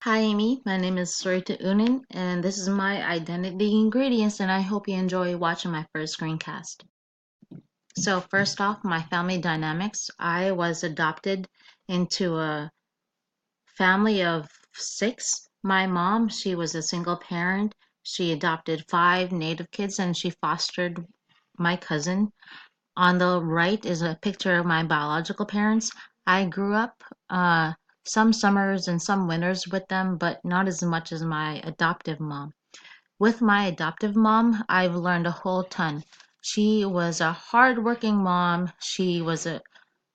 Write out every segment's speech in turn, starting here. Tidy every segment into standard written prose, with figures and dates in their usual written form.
Hi Amy, my name is Sarita Unin, and this is my identity ingredients, and I hope you enjoy watching my first screencast. So first off, my family dynamics. I was adopted into a family of six. My mom, she was a single parent. She adopted five native kids and she fostered my cousin. On the right is a picture of my biological parents. I grew up some summers and some winters with them, but not as much as my adoptive mom. With my adoptive mom, I've learned a whole ton. She was a hardworking mom. She was a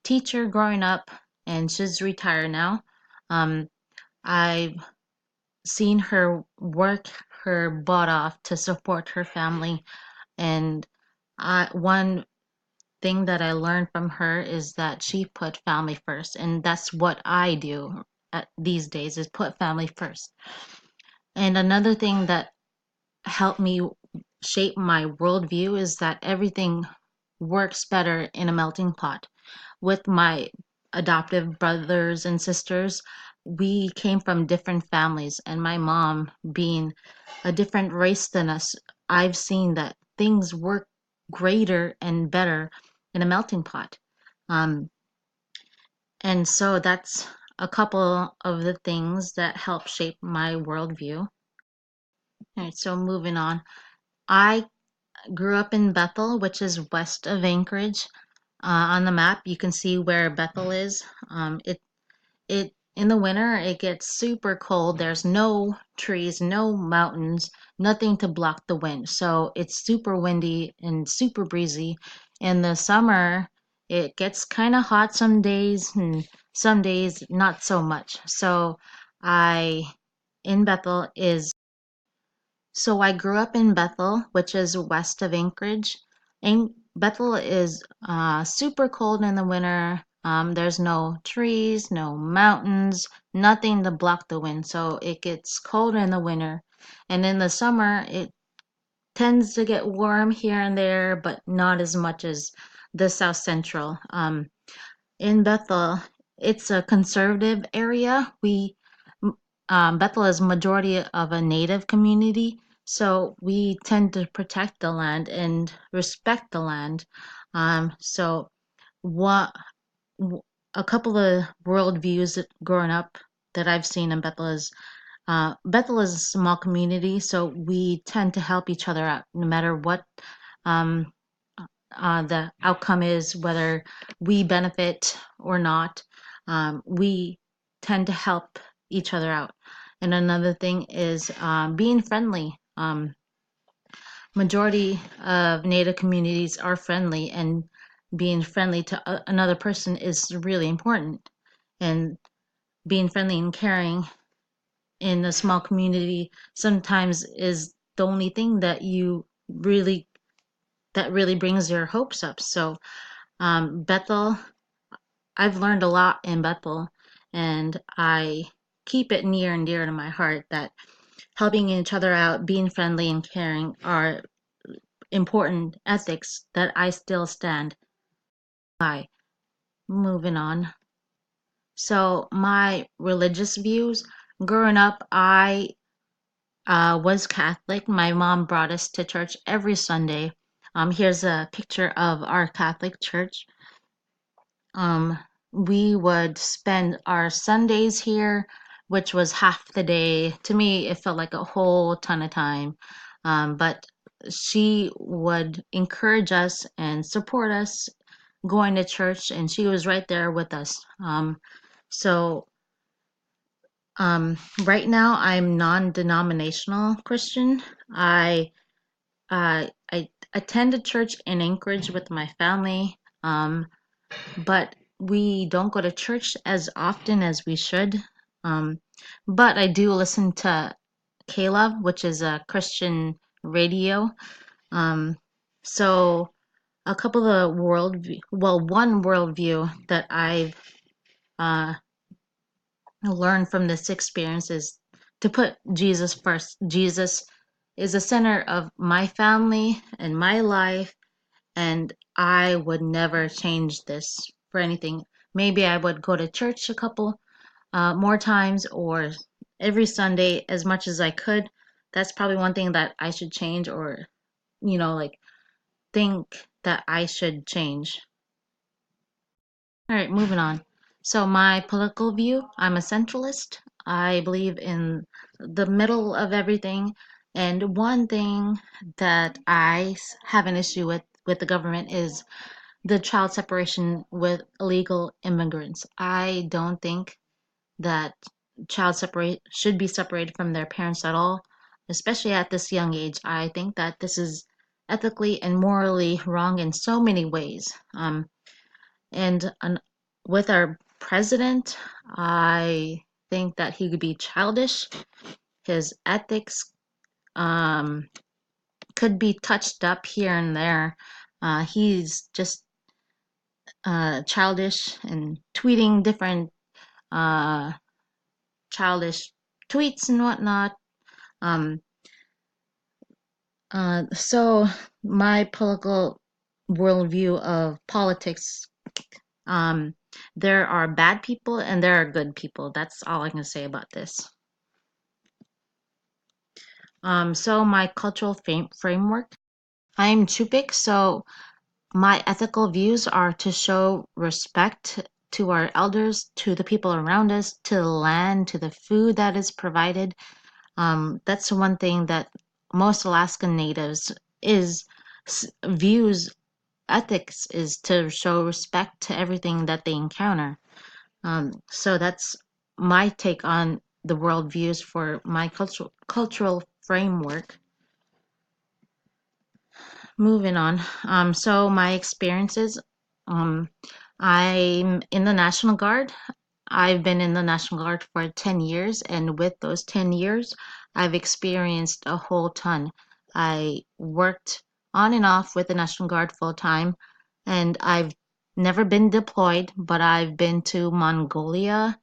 teacher growing up, and she's retired now. Um, I've seen her work her butt off to support her family, and one thing that I learned from her is that she put family first, and that's what I do these days is put family first. And another thing that helped me shape my worldview is that everything works better in a melting pot. With my adoptive brothers and sisters, we came from different families, and my mom being a different race than us, I've seen that things work greater and better in a melting pot. Um, and so that's a couple of the things that help shape my worldview. All right, so moving on. I grew up in Bethel, which is west of Anchorage. On the map, you can see where Bethel is. It in the winter it gets super cold. There's no trees, no mountains, nothing to block the wind. So it's super windy and super breezy. In the summer, it gets kind of hot some days and some days not so much. I in Bethel is I grew up in Bethel, which is west of Anchorage. Bethel is super cold in the winter. There's no trees, no mountains, nothing to block the wind. So it gets cold in the winter. And in the summer, it tends to get warm here and there, but not as much as the South Central. In Bethel, it's a conservative area. Bethel is majority of a native community, so we tend to protect the land and respect the land. So what a couple of worldviews growing up that I've seen in Bethel is a small community, so we tend to help each other out no matter what um, the outcome is, whether we benefit or not. We tend to help each other out. And another thing is being friendly. Majority of Native communities are friendly, and being friendly to another person is really important. And being friendly and caring in a small community sometimes is the only thing that really brings your hopes up. So Bethel, I've learned a lot in Bethel, and I keep it near and dear to my heart that helping each other out, being friendly and caring are important ethics that I still stand by. Moving on. So, my religious views growing up, I was Catholic. My mom brought us to church every Sunday. Here's a picture of our Catholic church. Um, we would spend our Sundays here, which was half the day. To me, it felt like a whole ton of time. But she would encourage us and support us going to church, and she was right there with us. So, right now, I'm non-denominational Christian. I attend a church in Anchorage with my family. But we don't go to church as often as we should. Um, but I do listen to Caleb, which is a Christian radio. Um, so a couple of one worldview that I've uh, learned from this experience is to put Jesus first. Jesus is the center of my family and my life, and I would never change this for anything. Maybe I would go to church a couple more times or every Sunday as much as I could. That's probably one thing that I should change, or, like, think that I should change. All right, moving on. So, my political view, I'm a centralist. I believe in the middle of everything. And one thing that have an issue with the government is the child separation with illegal immigrants. I don't think that child separate should be separated from their parents at all, especially at this young age. I think that this is ethically and morally wrong in so many ways. And with our president, I think that he could be childish. His ethics um, could be touched up here and there. He's just childish and tweeting different uh, childish tweets and whatnot. Um, so my political worldview of politics, um, there are bad people and there are good people. That's all I can say about this. So my cultural framework, I'm Chupik, so my ethical views are to show respect to our elders, to the people around us, to the land, to the food that is provided. That's one thing that most Alaskan natives is views ethics is to show respect to everything that they encounter. So that's my take on the world views for my cultural framework. Moving on. So my experiences. Um, I'm in the National Guard. I've been in the National Guard for 10 years, and with those 10 years, I've experienced a whole ton. I worked on and off with the National Guard full time, and I've never been deployed, but I've been to Mongolia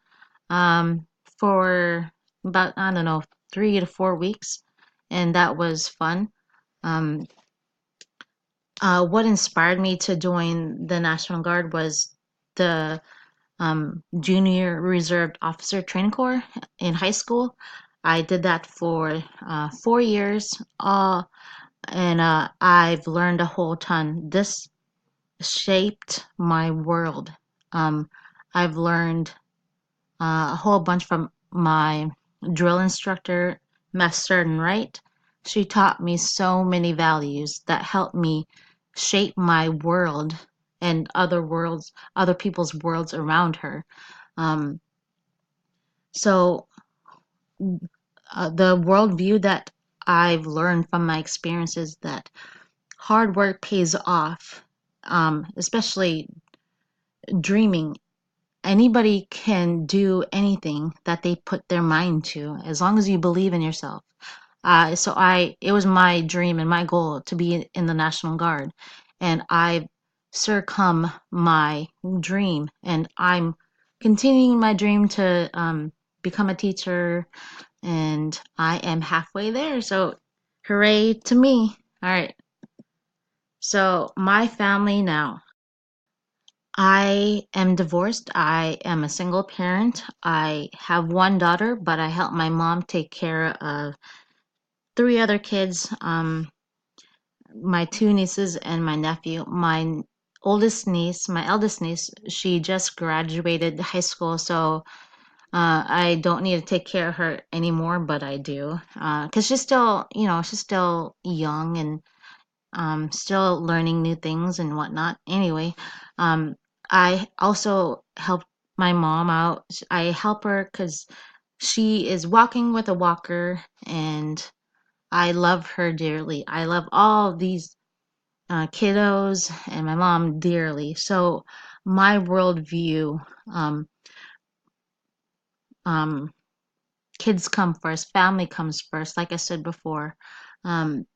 for about, I don't know, 3 to 4 weeks, and that was fun. Um, what inspired me to join the National Guard was the Junior Reserve Officer Training Corps in high school. I did that for 4 years, and I've learned a whole ton. This shaped my world. Um, I've learned a whole bunch from my drill instructor, Master and Wright. She taught me so many values that helped me shape my world and other people's worlds around her. Um, so the worldview that I've learned from my experience is that hard work pays off, especially dreaming. Anybody can do anything that they put their mind to, as long as you believe in yourself. It was my dream and my goal to be in the National Guard, and I've succumb my dream, and I'm continuing my dream to become a teacher, and I am halfway there. So, hooray to me! All right. So, my family now. I am divorced. I am a single parent. I have one daughter, but I help my mom take care of three other kids, my two nieces and my nephew. My eldest niece, she just graduated high school, so I don't need to take care of her anymore, but I do. Because she's still young and still learning new things and whatnot. Anyway, um, I also help my mom out. I help her because she is walking with a walker, and I love her dearly. I love all these kiddos and my mom dearly. So my worldview, um, um, kids come first, family comes first, like I said before. Um,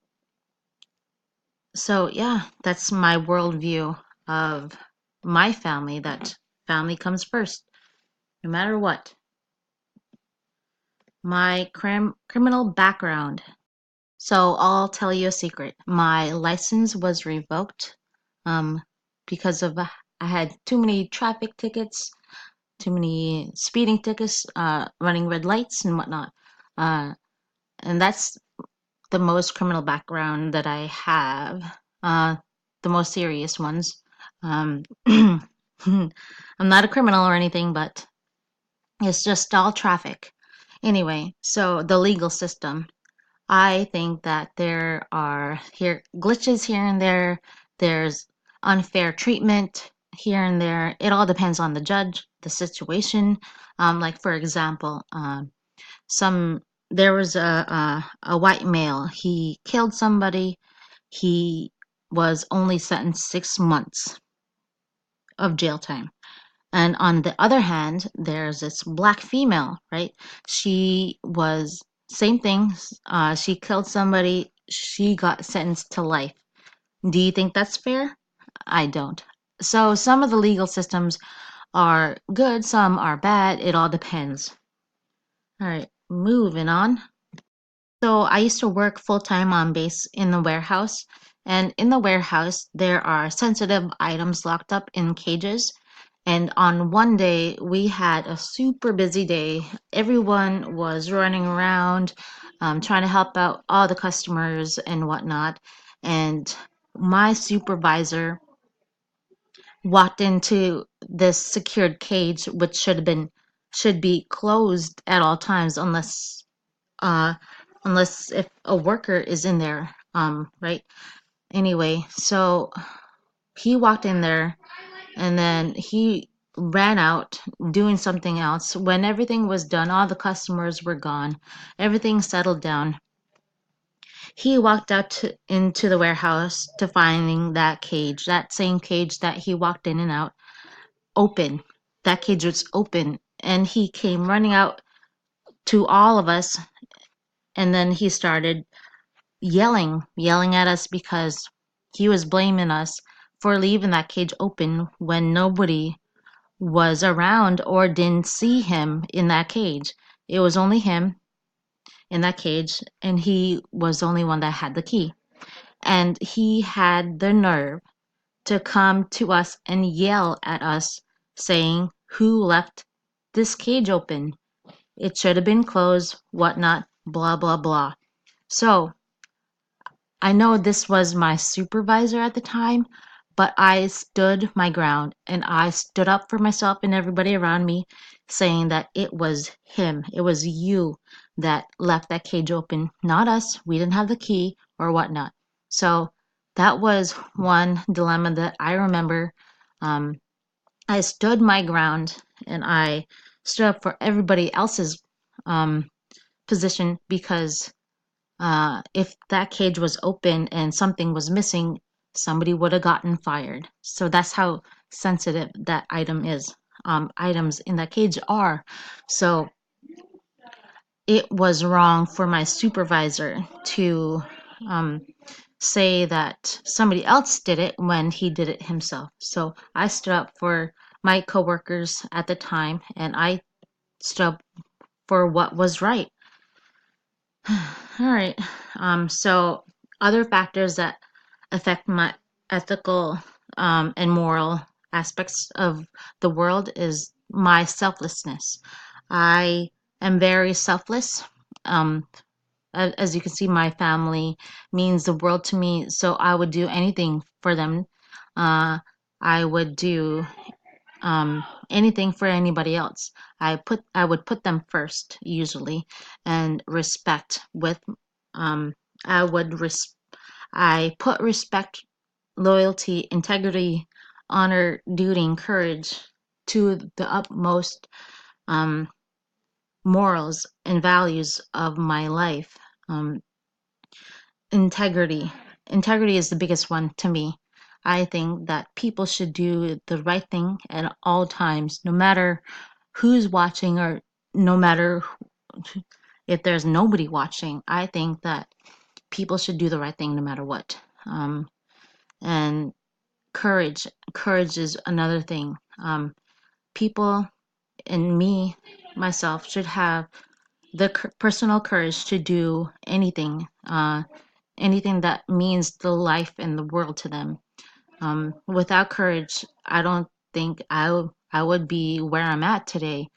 So yeah, that's my worldview of my family, that family comes first, no matter what. My criminal background. So I'll tell you a secret. My license was revoked um, because of I had too many traffic tickets. speeding tickets, running red lights and whatnot. Uh, and that's the most criminal background that I have. Uh, the most serious ones. I'm not a criminal or anything, but it's just all traffic. Anyway, so the legal system. I think that there are here glitches here and there. There's unfair treatment here and there. It all depends on the judge, the situation. Like for example, some there was a white male. He killed somebody. He was only sentenced 6 months of jail time. And on the other hand, there's this black female, right? She was same thing. She killed somebody. She got sentenced to life. Do you think that's fair? I don't. So some of the legal systems are good, some are bad. It all depends. All right, moving on. So I used to work full time on base in the warehouse. And in the warehouse, there are sensitive items locked up in cages. And on one day, we had a super busy day. Everyone was running around, trying to help out all the customers and whatnot. And my supervisor walked into this secured cage, which should be closed at all times uh, unless if a worker is in there, right? Anyway, so he walked in there and then he ran out doing something else. When everything was done, all the customers were gone, everything settled down. He walked into the warehouse to finding that cage, that same cage that he walked in and out, open. That cage was open, and he came running out to all of us, and then he started yelling at us because he was blaming us for leaving that cage open when nobody was around or didn't see him in that cage. It was only him in that cage, and he was the only one that had the key. And he had the nerve to come to us and yell at us, saying, "Who left this cage open? It should have been closed, whatnot, blah, blah, blah." So I know this was my supervisor at the time, but I stood my ground and I stood up for myself and everybody around me, saying that it was him, it was you that left that cage open, not us. We didn't have the key or whatnot. So that was one dilemma that I remember. Um, I stood my ground and I stood up for everybody else's um, position because if that cage was open and something was missing, somebody would have gotten fired. So that's how sensitive that item is. Items in that cage are. So it was wrong for my supervisor to um, say that somebody else did it when he did it himself. So I stood up for my coworkers at the time and I stood up for what was right. All right. So other factors that affect my ethical and moral aspects of the world is my selflessness. I am very selfless. Um, as you can see, my family means the world to me, so I would do anything for them. Uh, I would do anything for anybody else. I would put them first usually, and respect with um, I would res- I put respect, loyalty, integrity, honor, duty, and courage to the utmost um, morals and values of my life. Um, integrity. Integrity is the biggest one to me. I think that people should do the right thing at all times, no matter who's watching or no matter if there's nobody watching. I think that people should do the right thing no matter what. And courage is another thing. People and myself, should have the personal courage to do anything, anything that means the life and the world to them. Without courage, I don't. think I would be where I'm at today.